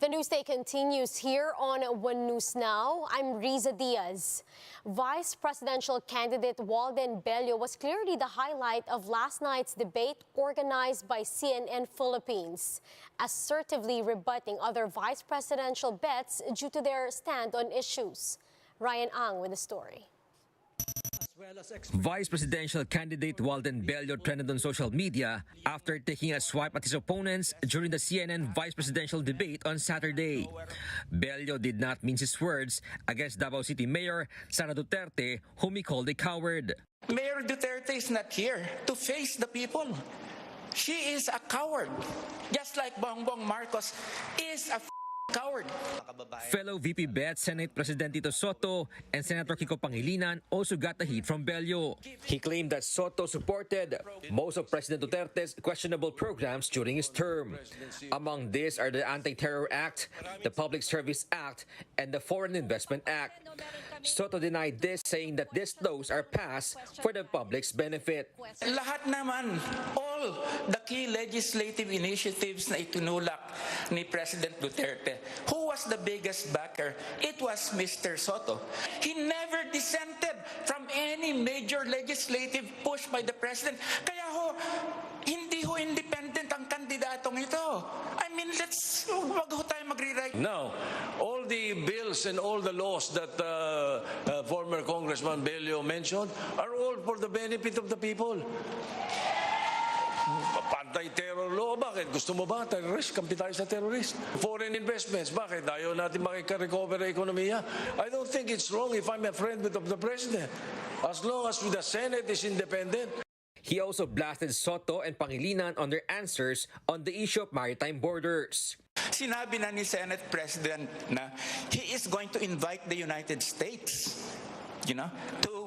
The news day continues here on One News Now. I'm Riza Diaz. Vice presidential candidate Walden Bello was clearly the highlight of last night's debate organized by CNN Philippines, assertively rebutting other vice presidential bets due to their stand on issues. Ryan Ang with the story. Vice presidential candidate Walden Bello trended on social media after taking a swipe at his opponents during the CNN vice presidential debate on Saturday. Bello did not mince his words against Davao City Mayor Sara Duterte, whom he called a coward. Mayor Duterte is not here to face the people. She is a coward, just like Bongbong Marcos is a coward. Fellow VP Bet Senate President Tito Soto and Senator Kiko Pangilinan also got the heat from Bello. He claimed that Soto supported most of President Duterte's questionable programs during his term. Among these are the Anti-Terror Act, the Public Service Act, and the Foreign Investment Act. Soto denied this, saying that these laws are passed for the public's benefit. Lahat naman, all the key legislative initiatives na itinulak ni President Duterte, who was the biggest backer? It was Mr. Soto. He never dissented from any major legislative push by the President. Kaya hindi independent ang kandidatong ito. I mean, wag tayo magre-write. Now, all the bills and all the laws that former Congressman Bello mentioned are all for the benefit of the people. Anti-terror law, bakit? Gusto mo ba? Terrorist? Kampi tayo sa terrorist. Foreign investments, bakit? Ayaw natin makika-recover ang ekonomiya. I don't think it's wrong if I'm a friend of the President. As long as the Senate is independent. He also blasted Soto and Pangilinan on their answers on the issue of maritime borders. Sinabi na ni Senate President na he is going to invite the United States, to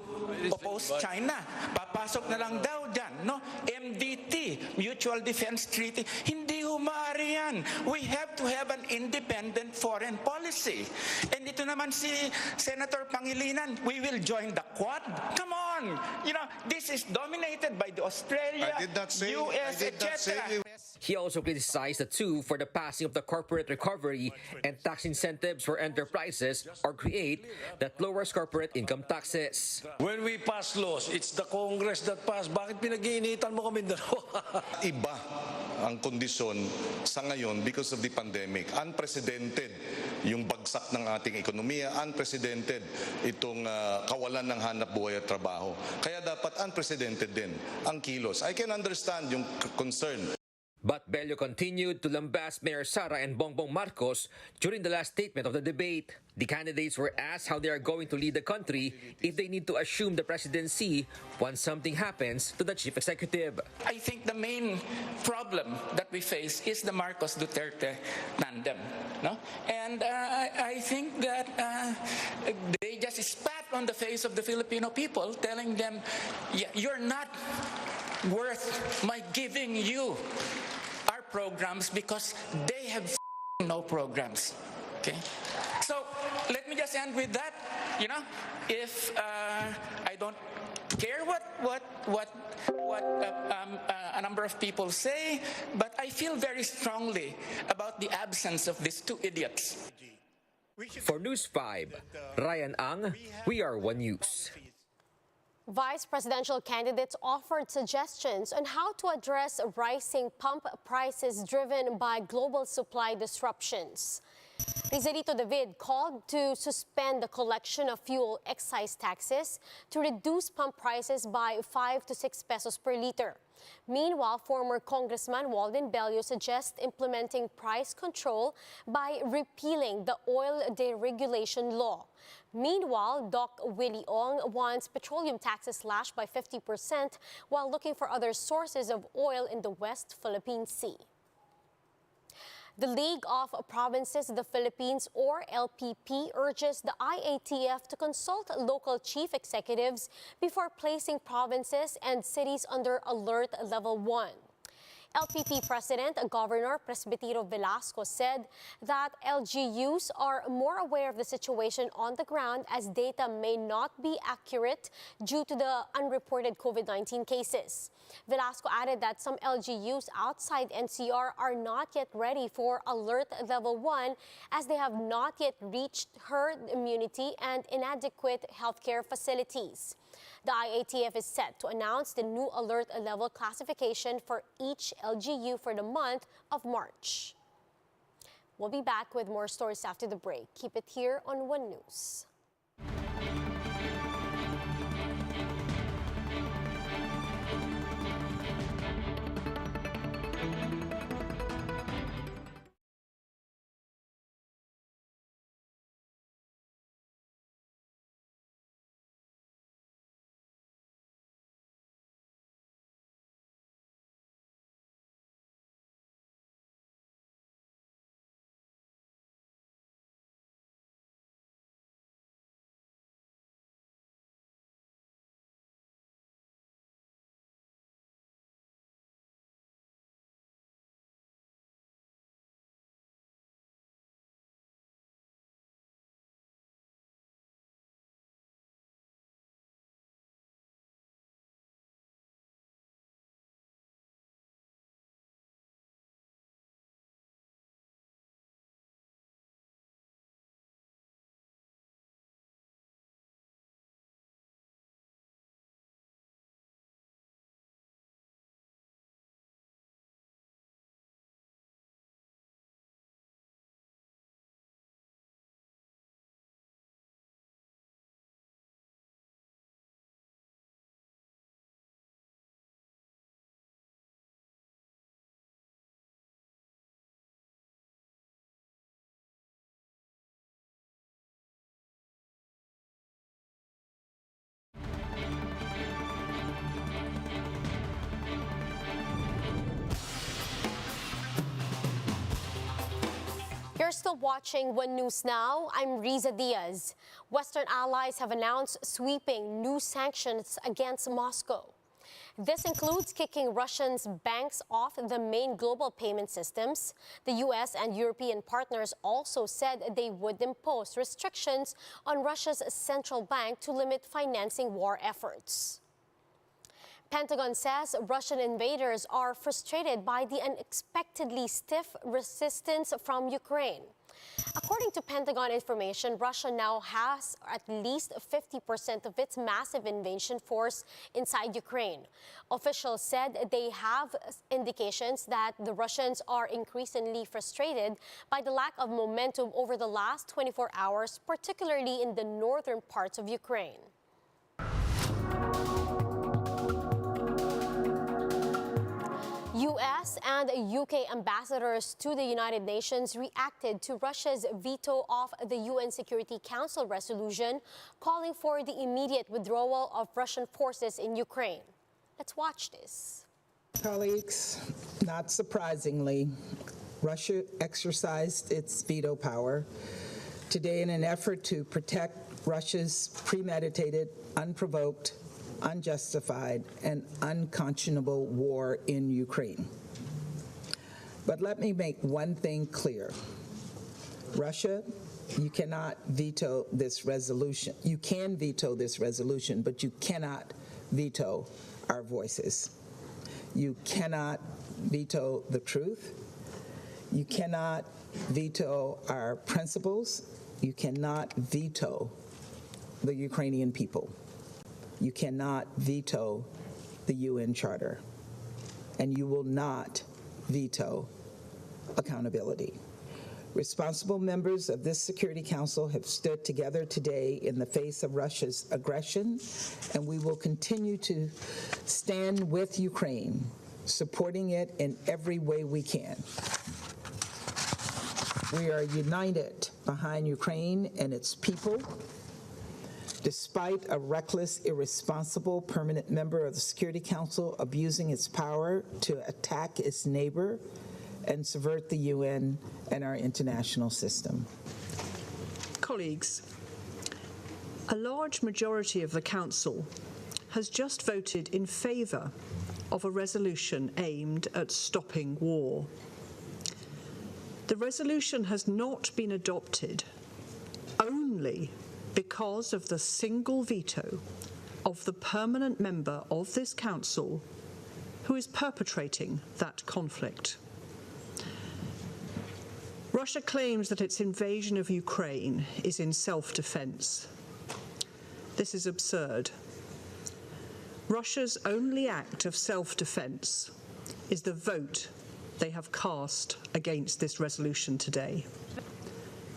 oppose China. Papasok na lang daw dyan, no? MDT, Mutual Defense Treaty. Hindi maaari yan. We have to have an independent foreign policy. And ito naman si Senator Pangilinan, we will join the Quad. Come on! This is dominated by the Australia, US, etc. He also criticized the two for the passing of the corporate recovery and tax incentives for enterprises or create that lowers corporate income taxes. When we pass laws, it's the Congress that pass. Bakit pinag-iinitan mo kami dalawa? Iba ang kondisyon sa ngayon because of the pandemic. Unprecedented yung bagsak ng ating ekonomiya, unprecedented itong kawalan ng hanap buhay at trabaho. Kaya dapat unprecedented din ang kilos. I can understand yung concern. But Bello continued to lambast Mayor Sara and Bongbong Marcos during the last statement of the debate. The candidates were asked how they are going to lead the country if they need to assume the presidency once something happens to the chief executive. I think the main problem that we face is the Marcos-Duterte tandem. No? And I think that they just spat on the face of the Filipino people, telling them, yeah, you're not worth my giving you our programs because they have no programs. Okay, so let me just end with that. If I don't care what a number of people say, but I feel very strongly about the absence of these two idiots. For News 5, Ryan Ang, we are One News. Vice presidential candidates offered suggestions on how to address rising pump prices driven by global supply disruptions. Rizalito David called to suspend the collection of fuel excise taxes to reduce pump prices by 5 to 6 pesos per liter. Meanwhile, former Congressman Walden Bello suggests implementing price control by repealing the oil deregulation law. Meanwhile, Doc Willie Ong wants petroleum taxes slashed by 50% while looking for other sources of oil in the West Philippine Sea. The League of Provinces of the Philippines, or LPP, urges the IATF to consult local chief executives before placing provinces and cities under Alert Level 1. LPP President Governor Presbitero Velasco said that LGUs are more aware of the situation on the ground as data may not be accurate due to the unreported COVID-19 cases. Velasco added that some LGUs outside NCR are not yet ready for Alert Level 1 as they have not yet reached herd immunity and inadequate healthcare facilities. The IATF is set to announce the new alert level classification for each LGU for the month of March. We'll be back with more stories after the break. Keep it here on One News. You're still watching One News Now. I'm Riza Diaz. Western allies have announced sweeping new sanctions against Moscow. This includes kicking Russian banks off the main global payment systems. The U.S. and European partners also said they would impose restrictions on Russia's central bank to limit financing war efforts. Pentagon says Russian invaders are frustrated by the unexpectedly stiff resistance from Ukraine. According to Pentagon information, Russia now has at least 50% of its massive invasion force inside Ukraine. Officials said they have indications that the Russians are increasingly frustrated by the lack of momentum over the last 24 hours, particularly in the northern parts of Ukraine. U.S. and UK ambassadors to the United Nations reacted to Russia's veto of the UN Security Council resolution calling for the immediate withdrawal of Russian forces in Ukraine. Let's watch this. Colleagues, not surprisingly, Russia exercised its veto power today in an effort to protect Russia's premeditated, unprovoked, unjustified, and unconscionable war in Ukraine. But let me make one thing clear. Russia, you cannot veto this resolution. You can veto this resolution, but you cannot veto our voices. You cannot veto the truth. You cannot veto our principles. You cannot veto the Ukrainian people. You cannot veto the UN Charter, and you will not veto accountability. Responsible members of this Security Council have stood together today in the face of Russia's aggression, and we will continue to stand with Ukraine, supporting it in every way we can. We are united behind Ukraine and its people. Despite a reckless, irresponsible permanent member of the Security Council abusing its power to attack its neighbor and subvert the UN and our international system. Colleagues, a large majority of the Council has just voted in favour of a resolution aimed at stopping war. The resolution has not been adopted only because of the single veto of the permanent member of this Council who is perpetrating that conflict. Russia claims that its invasion of Ukraine is in self-defense. This is absurd. Russia's only act of self-defense is the vote they have cast against this resolution today.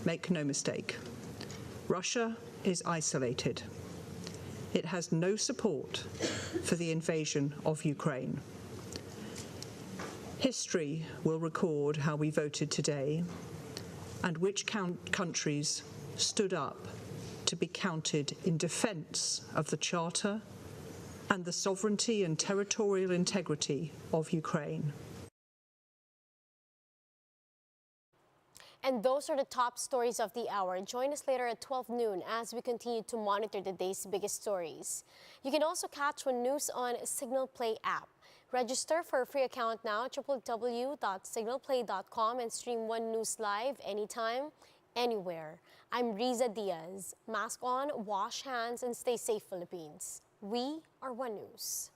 Make no mistake, Russia is isolated. It has no support for the invasion of Ukraine. History will record how we voted today and which countries stood up to be counted in defence of the Charter and the sovereignty and territorial integrity of Ukraine. And those are the top stories of the hour. Join us later at 12 noon as we continue to monitor the day's biggest stories. You can also catch One News on Signal Play app. Register for a free account now at www.signalplay.com and stream One News live anytime, anywhere. I'm Riza Diaz. Mask on, wash hands, and stay safe, Philippines. We are One News.